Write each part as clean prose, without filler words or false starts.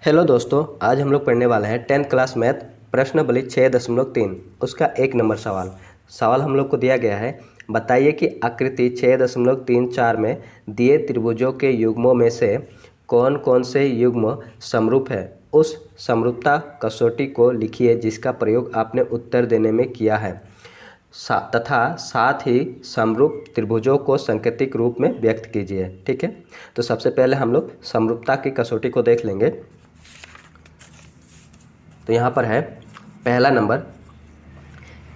Hello दोस्तों, आज हम लोग पढ़ने वाले हैं 10th क्लास मैथ प्रश्नावली 6.3 उसका 1 नंबर सवाल हम लोग को दिया गया है। बताइए कि आकृति 6.34 में दिए त्रिभुजों के युग्मों में से कौन कौन से युग्म समरूप है। उस समरूपता कसौटी को लिखिए जिसका प्रयोग आपने उत्तर देने में किया है तथा साथ ही समरूप त्रिभुजों को सांकेतिक रूप में व्यक्त कीजिए। ठीक है, तो सबसे पहले हम लोग समरूपता की कसौटी को देख लेंगे। तो यहाँ पर है पहला नंबर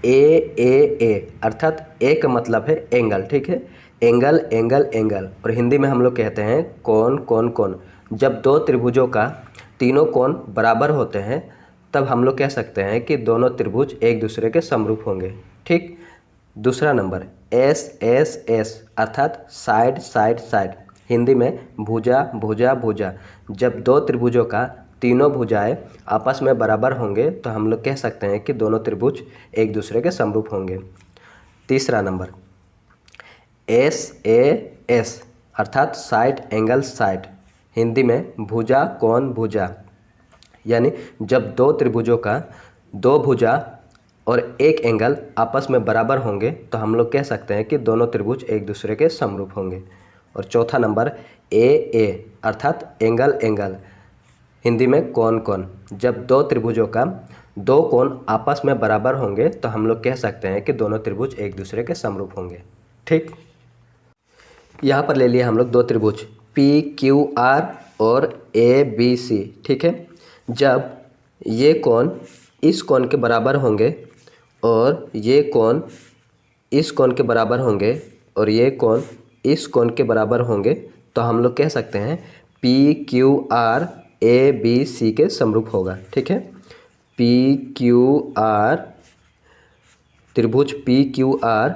ए अर्थात ए का मतलब है एंगल। ठीक है, एंगल एंगल एंगल और हिंदी में हम लोग कहते हैं कोण कोण कोण। जब दो त्रिभुजों का तीनों कोण बराबर होते हैं तब हम लोग कह सकते हैं कि दोनों त्रिभुज एक दूसरे के समरूप होंगे। ठीक, दूसरा नंबर एस अर्थात साइड साइड साइड। हिंदी में भुजा भुजा भुजा। जब दो त्रिभुजों का तीनों भुजाएं आपस में बराबर होंगे तो हम लोग कह सकते हैं कि दोनों त्रिभुज एक दूसरे के समरूप होंगे। तीसरा नंबर एस अर्थात साइड एंगल साइड। हिंदी में भुजा कोण भुजा। यानी जब दो त्रिभुजों का दो भुजा और एक एंगल आपस में बराबर होंगे तो हम लोग कह सकते हैं कि दोनों त्रिभुज एक दूसरे के समरूप होंगे। और चौथा नंबर ए अर्थात एंगल एंगल। हिंदी में कोण कोण। जब दो त्रिभुजों का दो कोण आपस में बराबर होंगे तो हम लोग कह सकते हैं कि दोनों त्रिभुज एक दूसरे के समरूप होंगे। ठीक, यहाँ पर ले लिए हम लोग दो त्रिभुज पी क्यू आर और ए बी सी। ठीक है, जब ये कोण इस कोण के बराबर होंगे और ये कोण इस कोण के बराबर होंगे और ये कोण इस कोण के बराबर होंगे तो हम लोग कह सकते हैं P Q R A B C के समरूप होगा। ठीक है, पी क्यू आर त्रिभुज पी क्यू आर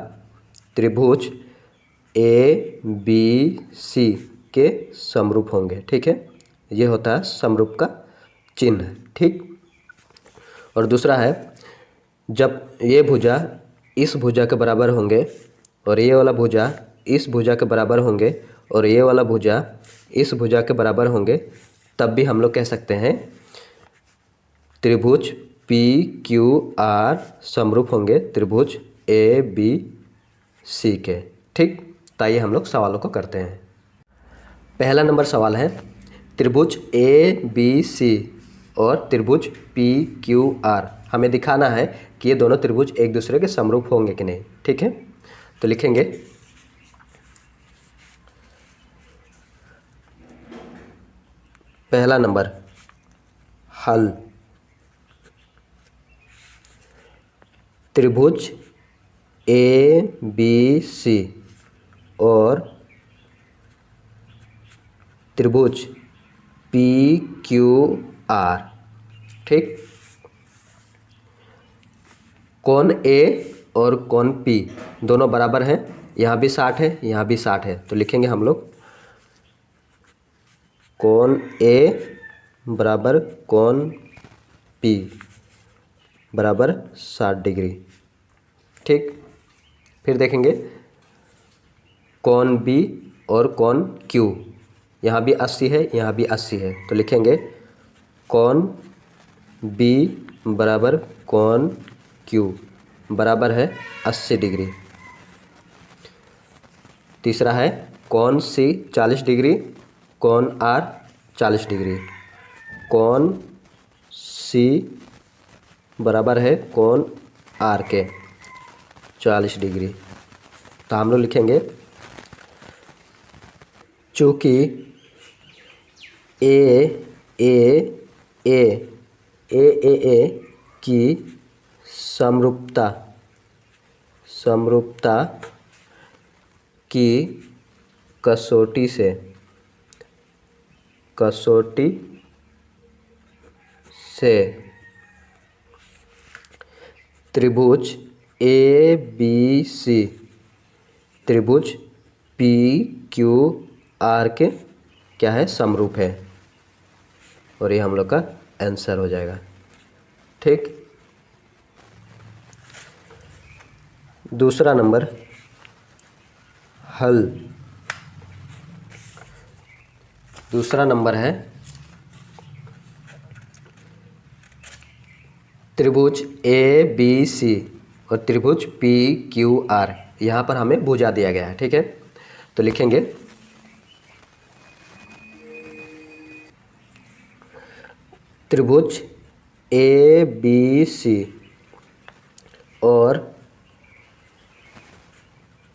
त्रिभुज ए बी सी के समरूप होंगे। ठीक है, ये होता है समरूप का चिन्ह। ठीक, और दूसरा है जब ये भुजा इस भुजा के बराबर होंगे और ये वाला भुजा इस भुजा के बराबर होंगे और ये वाला भुजा इस भुजा के बराबर होंगे तब भी हम लोग कह सकते हैं त्रिभुज पी क्यू आर समरूप होंगे त्रिभुज ए बी सी के। ठीक, तो आइए हम लोग सवालों को करते हैं। पहला नंबर सवाल है त्रिभुज ए बी सी और त्रिभुज पी क्यू आर हमें दिखाना है कि ये दोनों त्रिभुज एक दूसरे के समरूप होंगे कि नहीं। ठीक है, तो लिखेंगे पहला नंबर हल। त्रिभुज ए बी सी और त्रिभुज पी क्यू आर। ठीक, कोण ए और कोण पी दोनों बराबर हैं। यहाँ भी 60 है, यहाँ भी 60 है, तो लिखेंगे हम लोग कोण ए बराबर कोण पी बराबर 60 डिग्री। ठीक, फिर देखेंगे कोण बी और कोण क्यू। यहाँ भी 80 है, यहाँ भी 80 है, तो लिखेंगे कोण बी बराबर कोण क्यू बराबर है 80 डिग्री। तीसरा है कोण सी 40 डिग्री, कोण आर 40 डिग्री। कोण सी बराबर है कोण आर के 40 डिग्री। तो हम लोग लिखेंगे चूँकि ए की समरूपता की कसौटी से त्रिभुज ए बी सी त्रिभुज पी क्यू आर के क्या है समरूप है, और ये हम लोग का आंसर हो जाएगा। ठीक, दूसरा नंबर हल। दूसरा नंबर है त्रिभुज ABC और त्रिभुज PQR, यहाँ पर हमें भुजा दिया गया है। ठीक है, तो लिखेंगे त्रिभुज ABC और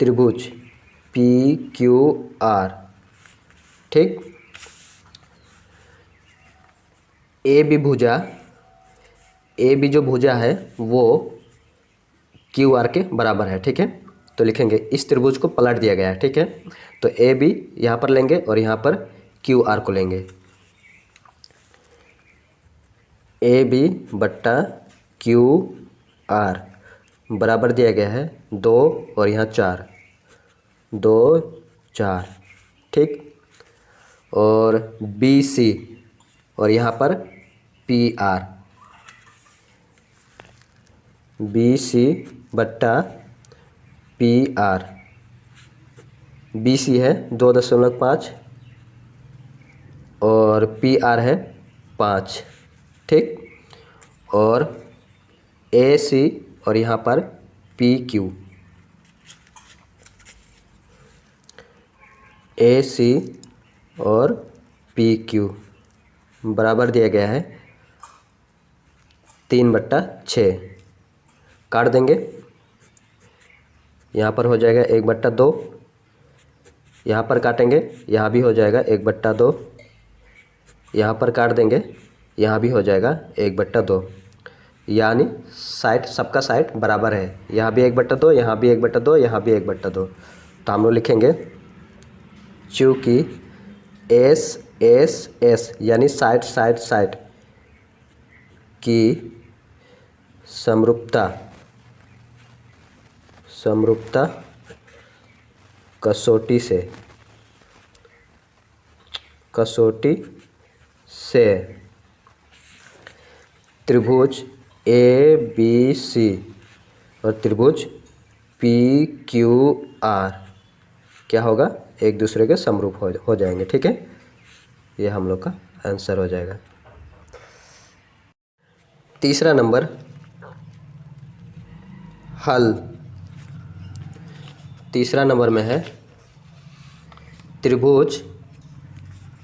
त्रिभुज PQR। ठीक, ए बी जो भुजा है वो QR के बराबर है। ठीक है, तो लिखेंगे इस त्रिभुज को पलट दिया गया है। ठीक है, तो AB यहाँ पर लेंगे और यहाँ पर QR को लेंगे। AB बट्टा QR बराबर दिया गया है 2 और यहाँ 4, 2 4। ठीक, और BC और यहाँ पर PR, BC बट्टा PR। BC है 2.5 और PR है 5। ठीक, और AC और यहाँ पर PQ, AC और PQ बराबर दिया गया है 3/6। काट देंगे, यहाँ पर हो जाएगा 1/2, यहाँ पर काटेंगे, यहाँ भी हो जाएगा 1/2, यहाँ पर काट देंगे, यहाँ भी हो जाएगा 1/2, यानी साइड, सबका साइड बराबर है। यहाँ भी 1/2, यहाँ भी 1/2, यहाँ भी 1/2। तो हम लोग लिखेंगे चूँकि S यानी साइड की समरूपता कसौटी से त्रिभुज ABC और त्रिभुज PQR क्या होगा, एक दूसरे के समरूप हो जाएंगे। ठीक है, ये हम लोग का आंसर हो जाएगा। तीसरा नंबर, हल। तीसरा नंबर में है त्रिभुज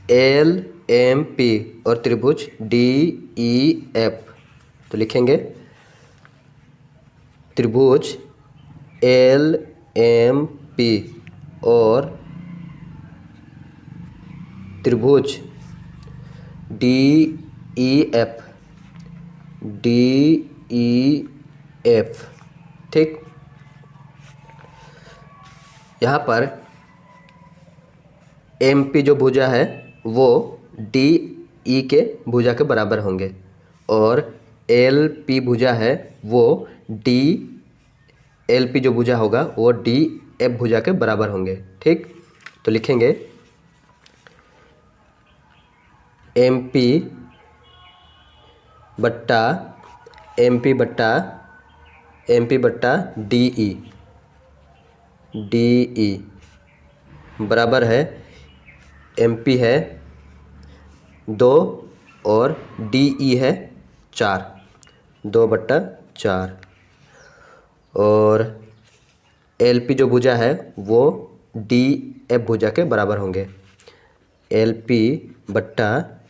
LMP और त्रिभुज DEF। तो लिखेंगे त्रिभुज LMP और त्रिभुज DEF। ठीक, यहाँ पर MP जो भुजा है वो DE के भुजा के बराबर होंगे और LP भुजा है वो LP जो भुजा होगा वो DF भुजा के बराबर होंगे। ठीक, तो लिखेंगे MP बट्टा DE बराबर है, MP है 2 और DE है 4, 2/4। और LP जो भुजा है वो DF भुजा के बराबर होंगे, LP बट्टा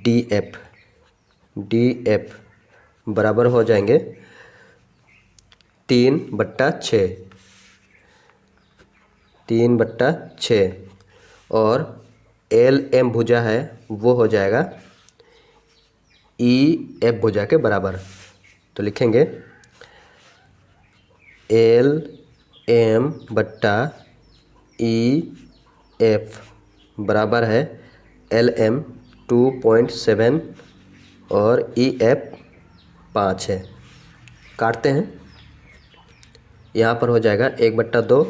DF बराबर हो जाएंगे 3/6। और LM भुजा है वो हो जाएगा EF भुजा के बराबर। तो लिखेंगे LM बट्टा EF बराबर है LM 2.7 और EF 5 है। काटते हैं, यहाँ पर हो जाएगा 1/2,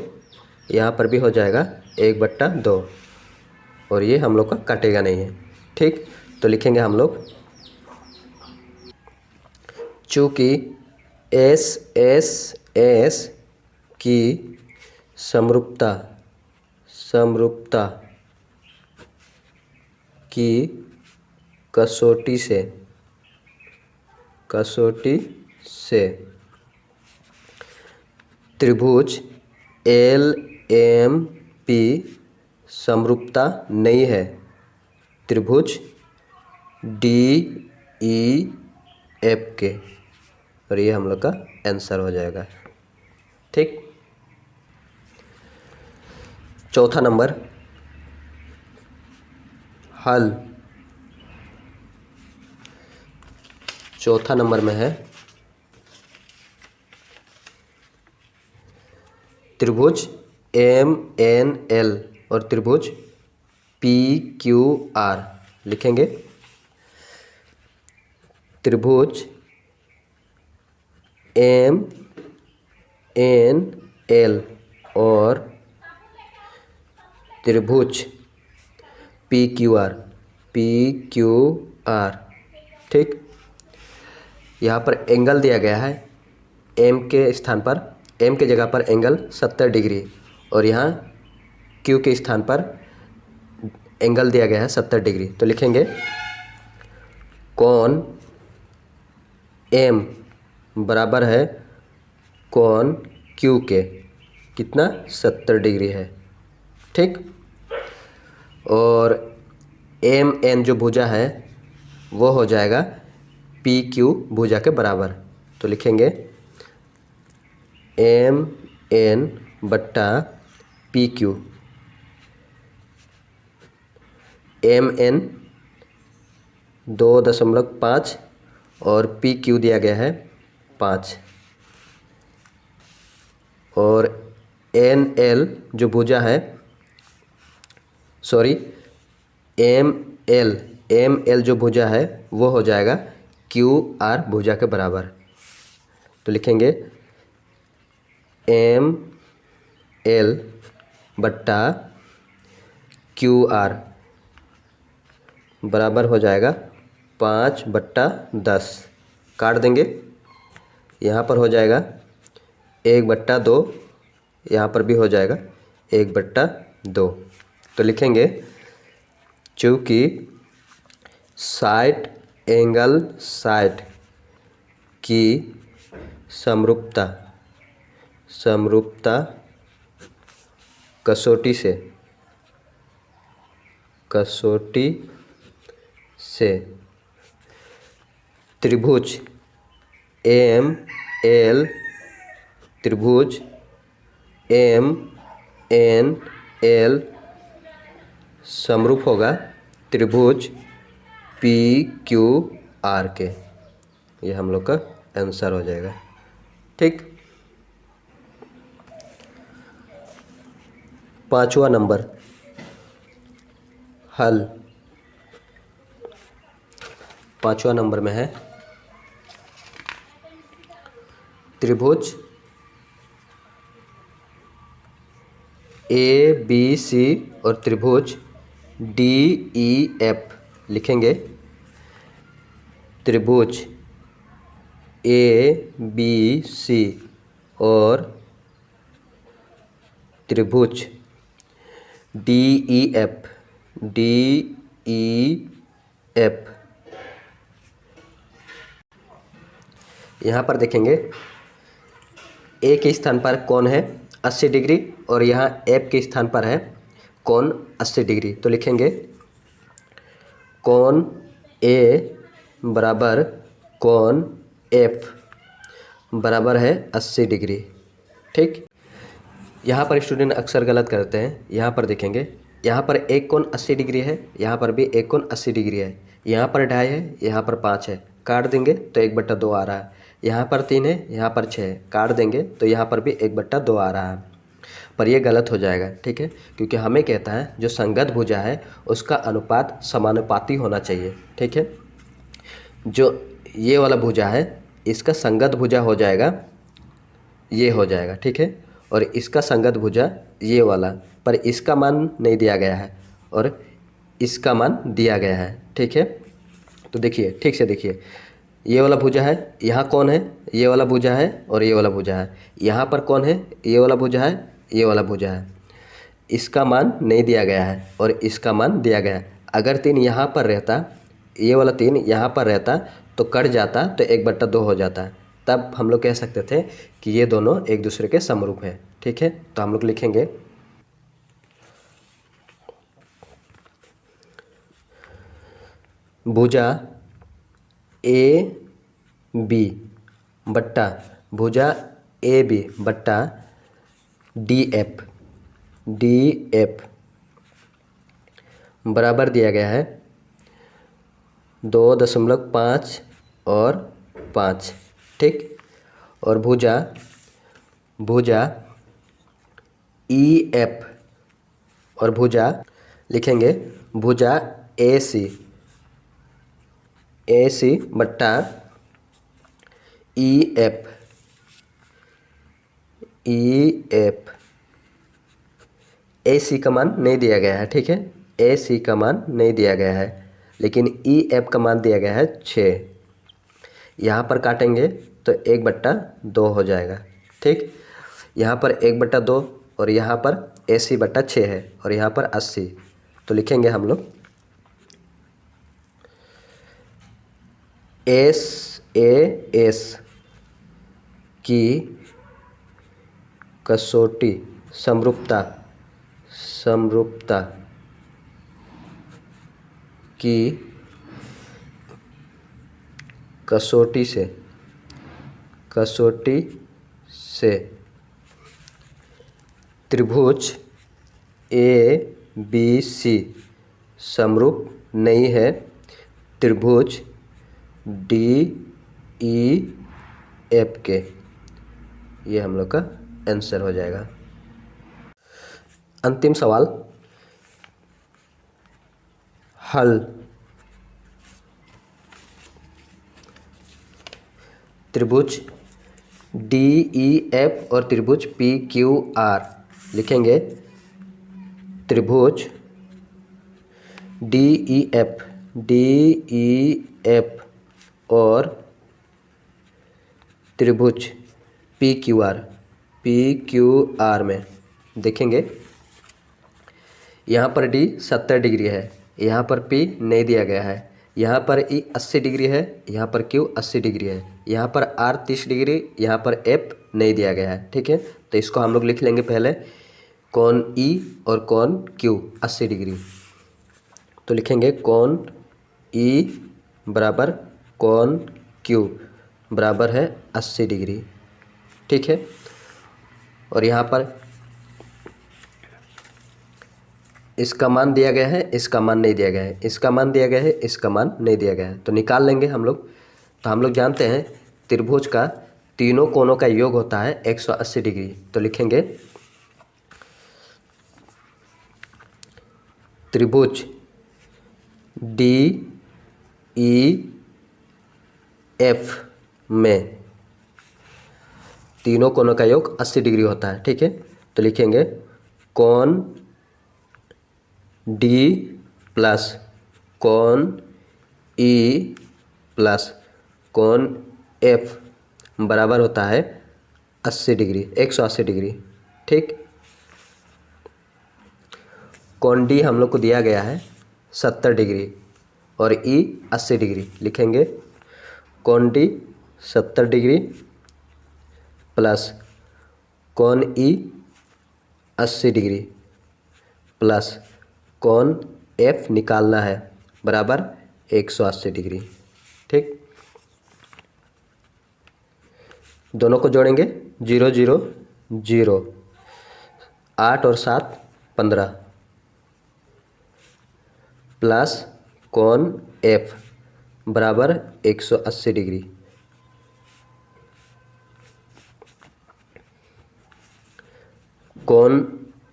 यहाँ पर भी हो जाएगा 1/2 और ये हम लोग का कटेगा नहीं है। ठीक, तो लिखेंगे हम लोग चूँकि S की समरूपता की कसौटी कसौटी से। त्रिभुज एल एम पी समरूपता नहीं है। त्रिभुज डी ई एफ के, और ये हम लोग का आंसर हो जाएगा। ठीक। चौथा नंबर, हल। चौथा नंबर में है त्रिभुज एम एन एल और त्रिभुज पी क्यू आर। लिखेंगे त्रिभुज एम एन एल और त्रिभुज पी क्यू आर। ठीक। यहाँ पर एंगल दिया गया है, एम के स्थान पर, एम के जगह पर एंगल 70 डिग्री और यहाँ क्यू के स्थान पर एंगल दिया गया है 70 डिग्री। तो लिखेंगे कोण एम बराबर है कोण क्यू के, कितना 70 डिग्री है। ठीक। और एम एन जो भुजा है वो हो जाएगा पी क्यू भुजा के बराबर। तो लिखेंगे एम एन बट्टा पी क्यू। एम एन 2.5 और पी क्यू दिया गया है 5, और एन एल जो भुजा है, सॉरी एम एल जो भुजा है वो हो जाएगा क्यू आर भुजा के बराबर। तो लिखेंगे एम एल बट्टा क्यू आर बराबर हो जाएगा 5/10। काट देंगे, यहाँ पर हो जाएगा 1/2, यहाँ पर भी हो जाएगा 1/2। तो लिखेंगे चूँकि साइड एंगल साइड की समरूपता कसौटी से त्रिभुज एम एल त्रिभुज एम एन एल समरूप होगा त्रिभुज पी क्यू आर के। ये हम लोग का आंसर हो जाएगा। ठीक। पांचवा नंबर, हल। पांचवा नंबर में है त्रिभुज ए बी सी और त्रिभुज डी ई एफ। लिखेंगे त्रिभुज ए बी सी और त्रिभुज डी ई एफ। यहाँ पर देखेंगे ए के स्थान पर कोण है 80 डिग्री और यहाँ एफ के स्थान पर है कोण 80 डिग्री। तो लिखेंगे कोण ए बराबर कोण एफ बराबर है 80 डिग्री। ठीक। यहाँ पर स्टूडेंट अक्सर गलत करते हैं। यहाँ पर देखेंगे, यहाँ पर एक कोण 80 डिग्री है, यहाँ पर भी एक कोण 80 डिग्री है, यहाँ पर 2.5 है, यहाँ पर 5 है। काट देंगे तो 1/2 आ रहा है। यहाँ पर 3 है, यहाँ पर 6 है। काट देंगे तो यहाँ पर भी 1/2 आ रहा है। पर ये गलत हो जाएगा। ठीक है, क्योंकि हमें कहता है जो संगत भुजा है उसका अनुपात समानुपाती होना चाहिए। ठीक है, जो ये वाला भुजा है इसका संगत भुजा हो जाएगा, ये हो जाएगा। ठीक है, और इसका संगत भुजा ये वाला, पर इसका मान नहीं दिया गया है और इसका मान दिया गया है। ठीक है, तो देखिए, ठीक से देखिए, ये वाला भुजा है, यहाँ कौन है, ये वाला भुजा है और ये वाला भुजा है। यहाँ पर कौन है, ये वाला भुजा है, ये वाला भुजा है। इसका मान नहीं दिया गया है और इसका मान दिया गया है। अगर 3 यहाँ पर रहता, ये वाला 3 यहाँ पर रहता तो कट जाता तो 1/2 हो जाता, तब हम लोग कह सकते थे कि ये दोनों एक दूसरे के समरूप हैं। ठीक है, तो हम लोग लिखेंगे भुजा ए बी बट्टा भुजा ए बी बट्टा डी एफ बराबर दिया गया है 2.5 और 5। ठीक, और भुजा ई एफ और भुजा लिखेंगे भुजा ए सी बट्टा ई एफ ए सी का मान नहीं दिया गया है। ठीक है, ए सी का मान नहीं दिया गया है, लेकिन ई एफ का मान दिया गया है 6। यहाँ पर काटेंगे तो 1/2 हो जाएगा। ठीक, यहाँ पर 1/2 और यहाँ पर AC/6 है और यहाँ पर 80, तो लिखेंगे हम लोग SAS की कसौटी समरूपता की कसौटी से त्रिभुज ABC समरूप नहीं है त्रिभुज DEF के। ये हम लोग का आंसर हो जाएगा। अंतिम सवाल, हल। त्रिभुज DEF और त्रिभुज PQR लिखेंगे त्रिभुज DEF और त्रिभुज PQR में देखेंगे यहाँ पर D 70 डिग्री है, यहाँ पर P नहीं दिया गया है, यहाँ पर E 80 डिग्री है, यहाँ पर Q 80 डिग्री है, यहाँ पर R 30 डिग्री, यहाँ पर F नहीं दिया गया है। ठीक है, तो इसको हम लोग लिख लेंगे पहले कोण E और कोण Q 80 डिग्री। तो लिखेंगे कोण E बराबर कोण Q बराबर है 80 डिग्री। ठीक है, और यहाँ पर इसका मान दिया गया है, इसका मान नहीं दिया गया है, इसका मान दिया गया है, इसका मान नहीं दिया गया है, तो निकाल लेंगे हम लोग। तो हम लोग जानते हैं त्रिभुज का तीनों कोणों का योग होता है 180 डिग्री। तो लिखेंगे त्रिभुज DEF में तीनों कोणों का योग 80 डिग्री होता है। ठीक है, तो लिखेंगे कोण D प्लस कोण E प्लस कोण F बराबर होता है 80 डिग्री 180 डिग्री। ठीक, कोण D हम लोग को दिया गया है 70 डिग्री और E 80 डिग्री। लिखेंगे कोण D 70 डिग्री प्लस कोण E 80 डिग्री प्लस कोण F निकालना है बराबर 180 डिग्री। ठीक, दोनों को जोड़ेंगे 0 0 0, 8 और 7 15 प्लस कोण F बराबर 180 डिग्री। कोण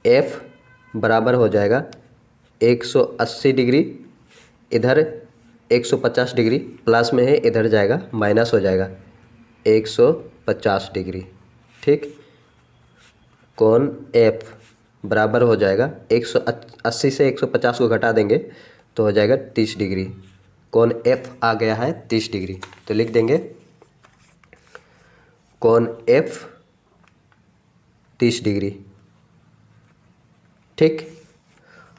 F बराबर हो जाएगा 180 डिग्री, इधर 150 डिग्री प्लस में है, इधर जाएगा माइनस हो जाएगा 150 डिग्री। ठीक, कोण F बराबर हो जाएगा 180 से 150 को घटा देंगे तो हो जाएगा 30 डिग्री। कोण F आ गया है 30 डिग्री, तो लिख देंगे कोण F 30 डिग्री। ठीक,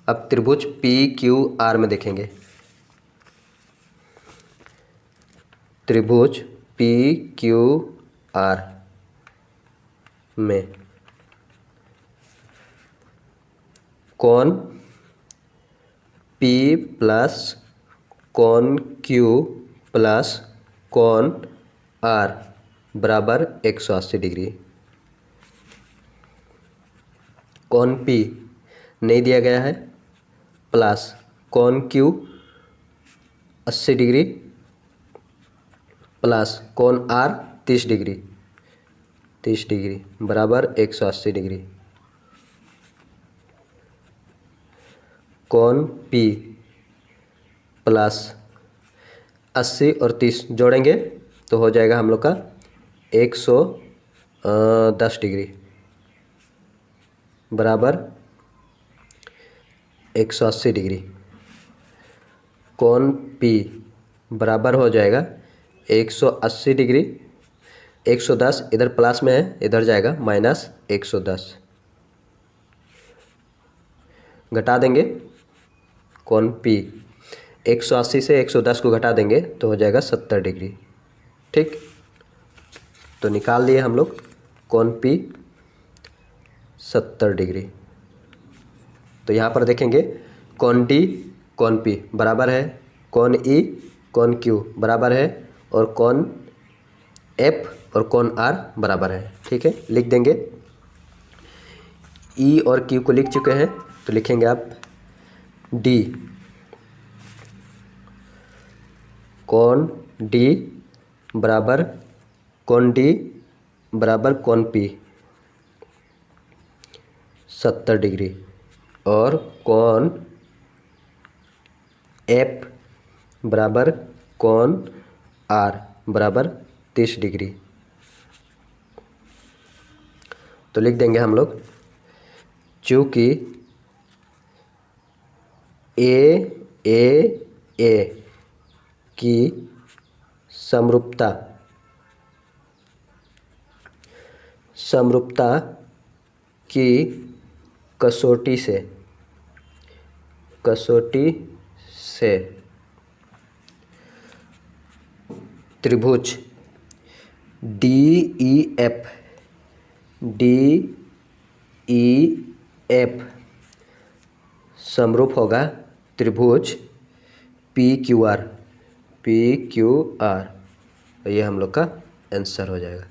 अब त्रिभुज PQR में देखेंगे त्रिभुज पी क्यू आर में कोण पी प्लस कोण क्यू प्लस कोण आर बराबर 180 डिग्री। कोण पी नहीं दिया गया है, प्लस कोण क्यू 80 डिग्री प्लस कोण आर 30 डिग्री बराबर 180 डिग्री। कोण पी प्लस 80 और 30 जोड़ेंगे तो हो जाएगा हम लोग का 110 डिग्री बराबर 180 डिग्री। कोण पी बराबर हो जाएगा 180 डिग्री, 110 इधर प्लस में है, इधर जाएगा माइनस 110, घटा देंगे। कोण पी 180 से 110 को घटा देंगे तो हो जाएगा 70 डिग्री। ठीक, तो निकाल लिए हम लोग कोण पी 70 डिग्री। तो यहाँ पर देखेंगे कोण डी कोण पी बराबर है, कोण ई कोण क्यू बराबर है और कोण एफ और कोण आर बराबर है। ठीक है, लिख देंगे। ई और क्यू को लिख चुके हैं तो लिखेंगे आप डी, कोण डी बराबर कोण डी बराबर कोण पी 70 डिग्री और कोण एफ बराबर कोण आर बराबर 30 डिग्री। तो लिख देंगे हम लोग, चूँकि ए की समरूपता की कसौटी से त्रिभुज डी ई एफ समरूप होगा त्रिभुज पी क्यू आर। ये हम लोग का आंसर हो जाएगा।